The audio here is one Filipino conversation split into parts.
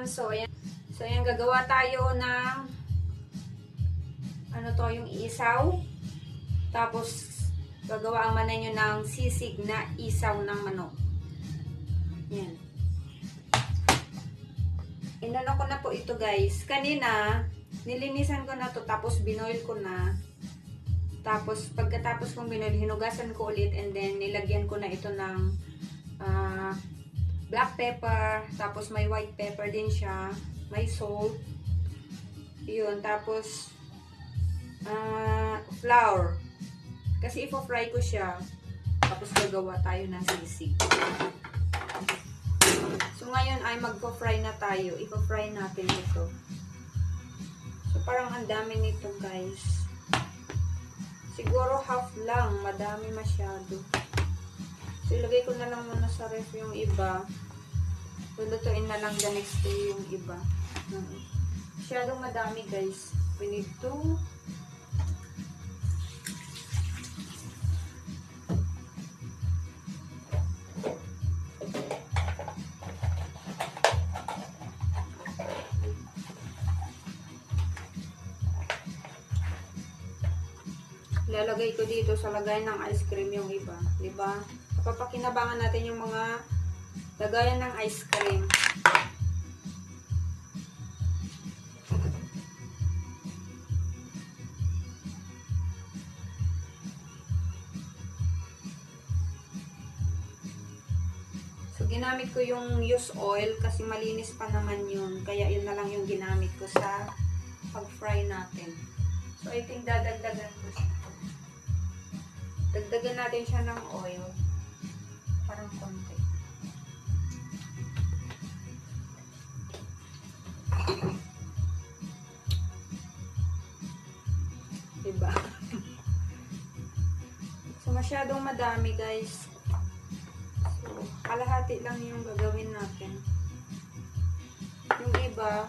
So, ayan. So, ayan, gagawa tayo ng ano to, yung isaw. Tapos, gagawa ang manay nyo ng sisig na isaw ng manok. Ayan. Inano ko na po ito, guys. Kanina, nilinisan ko na to, tapos binoil ko na. Tapos, pagkatapos kong binoil, hinugasan ko ulit, and then, nilagyan ko na ito ng black pepper, tapos may white pepper din siya, may salt, yun, tapos flour, kasi ipo-fry ko siya, tapos gagawa tayo ng sisig. So ngayon ay magpo-fry na tayo, ipo-fry natin ito. So parang ang dami nito, guys, siguro half lang, madami masyado. So, ilagay ko na lang muna sa ref yung iba. Lulutuin na lang the next day yung iba. Masyadong madami, guys. We need to ilalagay ko dito sa lagayan ng ice cream yung iba. Diba? Papakinabangan natin yung mga lagayan ng ice cream. So, ginamit ko yung used oil kasi malinis pa naman yun. Kaya yun na lang yung ginamit ko sa pag-fry natin. So, I think dadagdagan ko siya. Dagdagan natin siya ng oil. Parang konti. Diba? So, masyadong madami, guys. So, kalahati lang yung gagawin natin. Yung iba,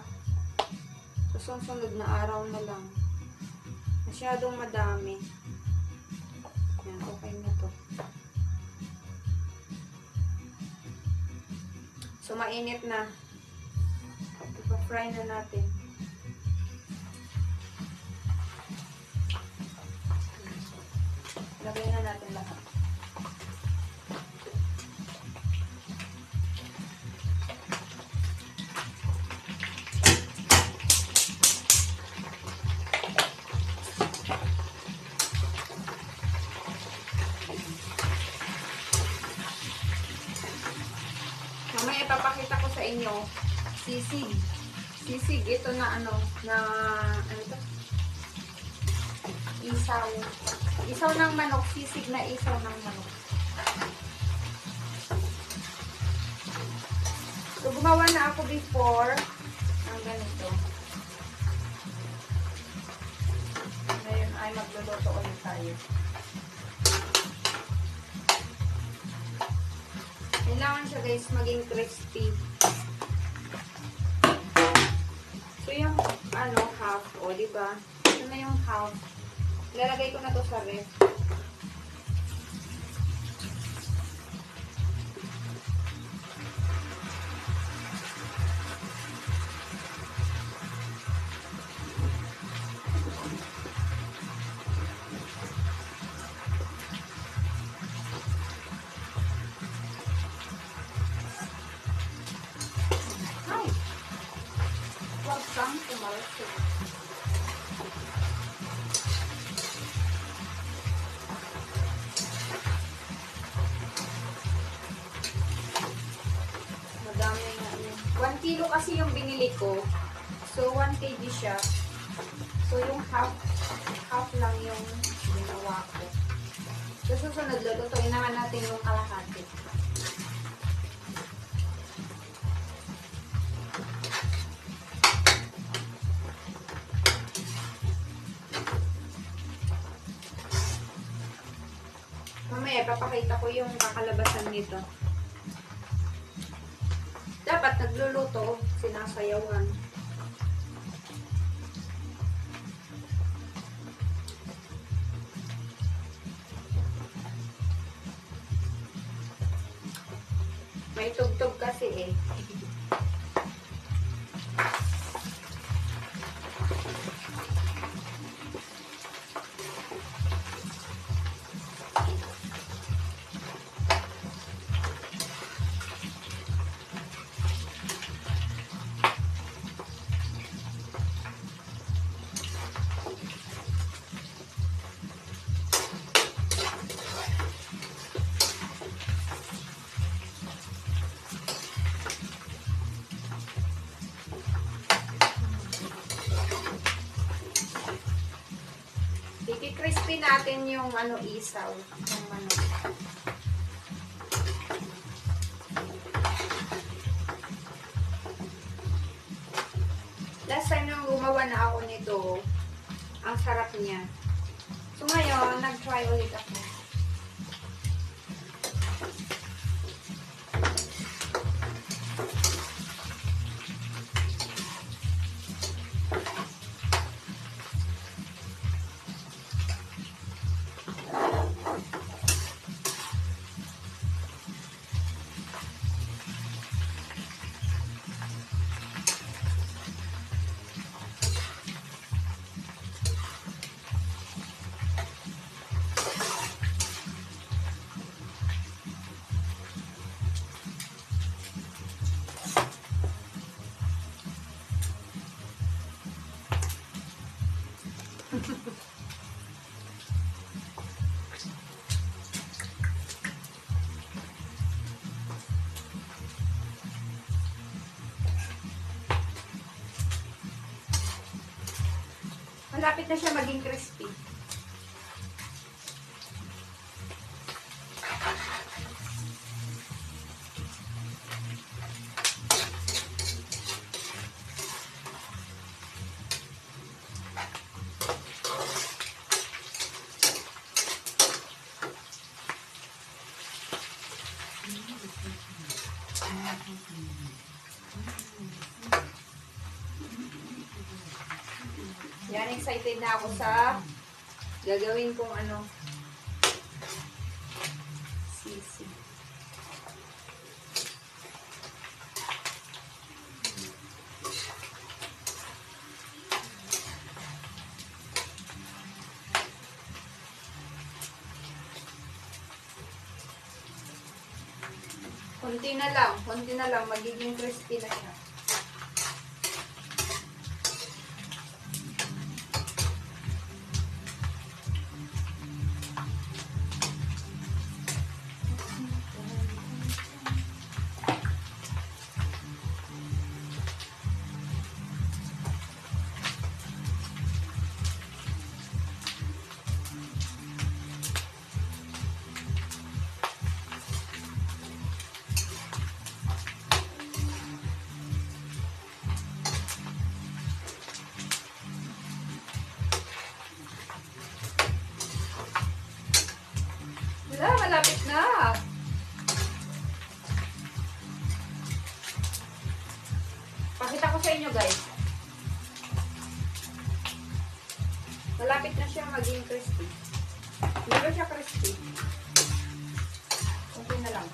sa sunod na araw na lang. Masyadong madami. Yan, okay na to. So, mainit na. Ipa-fry na natin. Lagay na natin lahat. Mamaya ipapakita ko sa inyo sisig. Sisig ito na ano ito? Isaw. Isaw ng manok, sisig na isaw ng manok. So gumawa na ako before ng ganito. Ngayon ay magluluto ulit tayo. Kailangan siya, guys, maging crispy. So, yung, half, diba? Ito na yung half. Ilalagay ko na to sa ref. Madami na yun. 1 kilo kasi yung binili ko. So, 1 kg siya. So, yung half lang yung ginawa ko. So, susunod, lulutuin naman natin yung kalahati. Mamaya, papakita ko yung kakalabasan nito. Dapat nagluluto, sinasayawan. May tugtog kasi eh. I-crispy natin yung ano isaw. Yung manok. Last time nung gumawa na ako nito, ang sarap niya. So ngayon, nag-try ulit ako. Malapit na siya maging crispy. Yan, excited na ako sa gagawin kong ano, sisi. Konti na lang, magiging crispy na siya. Wala, malapit na. Pakita ko sa inyo, guys. Malapit na siya maging crispy. Hindi ba siya crispy? Okay na lang.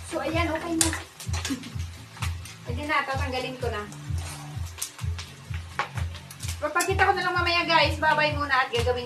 So, ayan, okay na. Pwede na, tatanggalin ko na. Papakita ko na lang mamaya, guys. Babay muna at gagawin